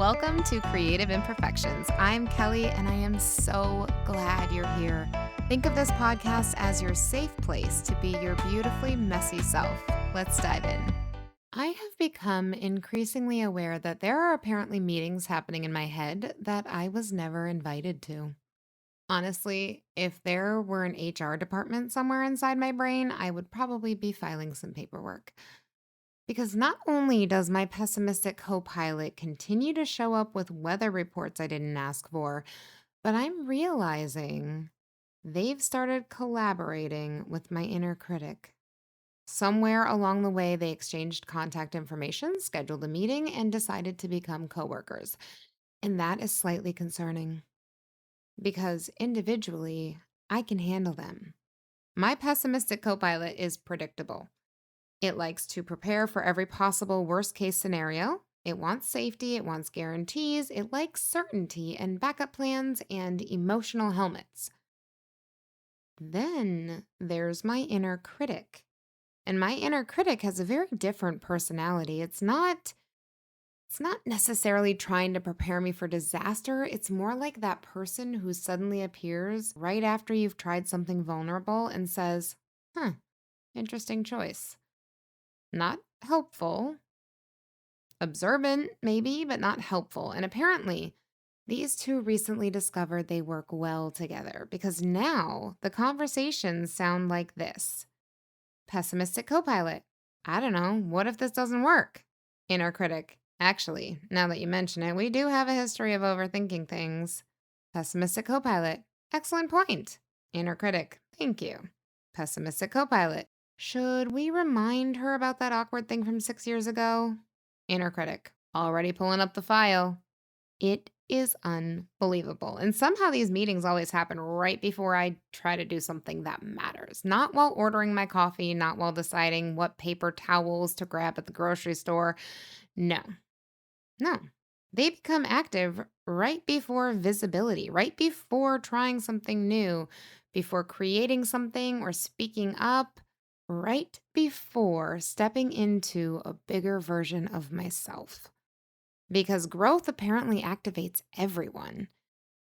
Welcome to Creative Imperfections. I'm Kelly, and I am so glad you're here. Think of this podcast as your safe place to be your beautifully messy self. Let's dive in. I have become increasingly aware that there are apparently meetings happening in my head that I was never invited to. Honestly, if there were an HR department somewhere inside my brain, I would probably be filing some paperwork. Because not only does my pessimistic co pilot continue to show up with weather reports I didn't ask for, but I'm realizing they've started collaborating with my inner critic. Somewhere along the way, they exchanged contact information, scheduled a meeting, and decided to become coworkers. And that is slightly concerning because individually, I can handle them. My pessimistic co pilot is predictable. It likes to prepare for every possible worst case scenario. It wants safety, it wants guarantees, it likes certainty and backup plans and emotional helmets. Then there's my inner critic. And my inner critic has a very different personality. It's not necessarily trying to prepare me for disaster. It's more like that person who suddenly appears right after you've tried something vulnerable and says, "Huh, interesting choice." Not helpful, observant, maybe, but not helpful. And apparently, these two recently discovered they work well together because now the conversations sound like this. Pessimistic co pilot. I don't know. What if this doesn't work? Inner critic. Actually, now that you mention it, we do have a history of overthinking things. Pessimistic co pilot. Excellent point. Inner critic. Thank you. Pessimistic co pilot. Should we remind her about that awkward thing from 6 years ago? Inner critic. Already pulling up the file. It is unbelievable. And somehow these meetings always happen right before I try to do something that matters. Not while ordering my coffee, not while deciding what paper towels to grab at the grocery store. No, no. They become active right before visibility, right before trying something new, before creating something or speaking up, right before stepping into a bigger version of myself. Because growth apparently activates everyone.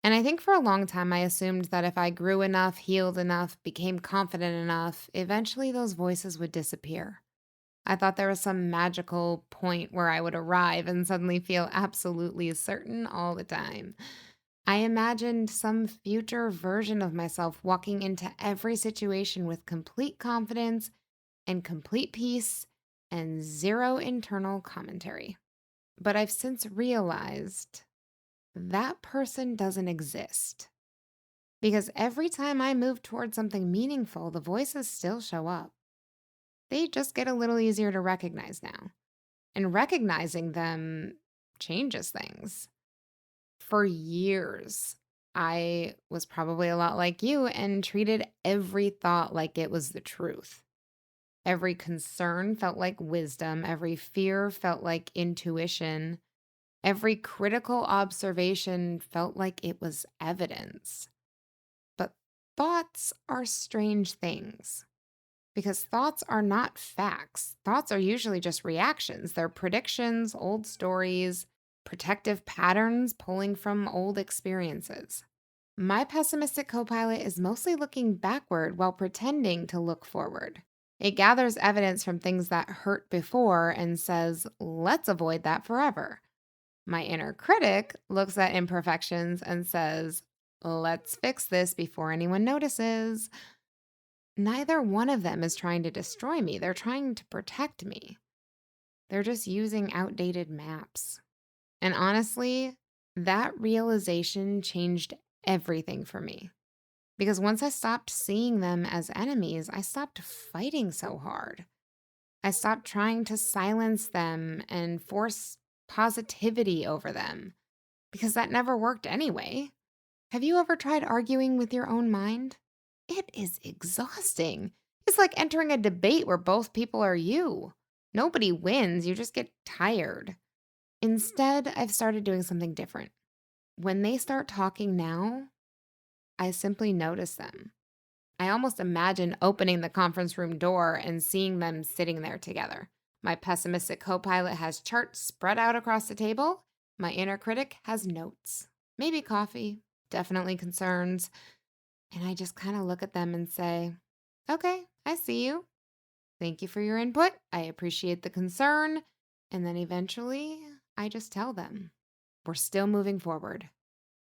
And I think for a long time, I assumed that if I grew enough, healed enough, became confident enough, eventually those voices would disappear. I thought there was some magical point where I would arrive and suddenly feel absolutely certain all the time. I imagined some future version of myself walking into every situation with complete confidence and complete peace and zero internal commentary. But I've since realized that person doesn't exist. Because every time I move towards something meaningful, the voices still show up. They just get a little easier to recognize now. And recognizing them changes things. For years, I was probably a lot like you and treated every thought like it was the truth. Every concern felt like wisdom, every fear felt like intuition, every critical observation felt like it was evidence. But thoughts are strange things. Because thoughts are not facts. Thoughts are usually just reactions. They're predictions, old stories, protective patterns pulling from old experiences. My pessimistic co pilot is mostly looking backward while pretending to look forward. It gathers evidence from things that hurt before and says, let's avoid that forever. My inner critic looks at imperfections and says, let's fix this before anyone notices. Neither one of them is trying to destroy me. They're trying to protect me. They're just using outdated maps. And honestly, that realization changed everything for me. Because once I stopped seeing them as enemies, I stopped fighting so hard. I stopped trying to silence them and force positivity over them, because that never worked anyway. Have you ever tried arguing with your own mind? It is exhausting. It's like entering a debate where both people are you. Nobody wins, you just get tired. Instead, I've started doing something different. When they start talking now, I simply notice them. I almost imagine opening the conference room door and seeing them sitting there together. My pessimistic co pilot has charts spread out across the table. My inner critic has notes, maybe coffee, definitely concerns. And I just kind of look at them and say, okay, I see you. Thank you for your input. I appreciate the concern. And then eventually I just tell them, we're still moving forward.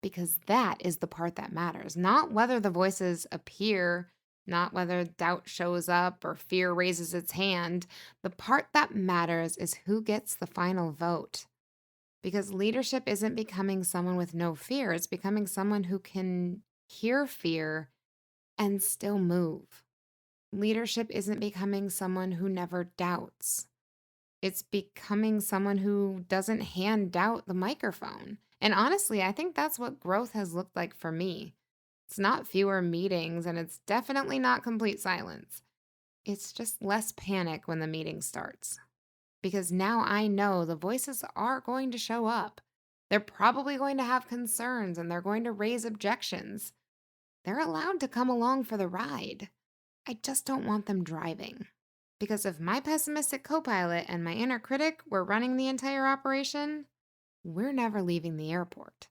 Because that is the part that matters, not whether the voices appear, not whether doubt shows up or fear raises its hand. The part that matters is who gets the final vote. Because leadership isn't becoming someone with no fear, it's becoming someone who can hear fear and still move. Leadership isn't becoming someone who never doubts. It's becoming someone who doesn't hand out the microphone. And honestly, I think that's what growth has looked like for me. It's not fewer meetings, and it's definitely not complete silence. It's just less panic when the meeting starts. Because now I know the voices are going to show up. They're probably going to have concerns and they're going to raise objections. They're allowed to come along for the ride. I just don't want them driving. Because if my pessimistic co-pilot and my inner critic were running the entire operation, we're never leaving the airport.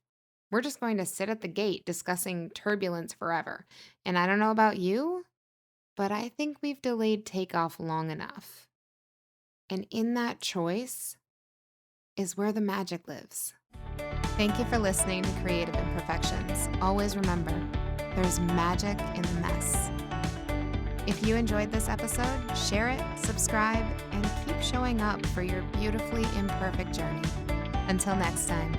We're just going to sit at the gate discussing turbulence forever. And I don't know about you, but I think we've delayed takeoff long enough. And in that choice is where the magic lives. Thank you for listening to Creative Imperfections. Always remember, there's magic in the mess. If you enjoyed this episode, share it, subscribe, and keep showing up for your beautifully imperfect journey. Until next time.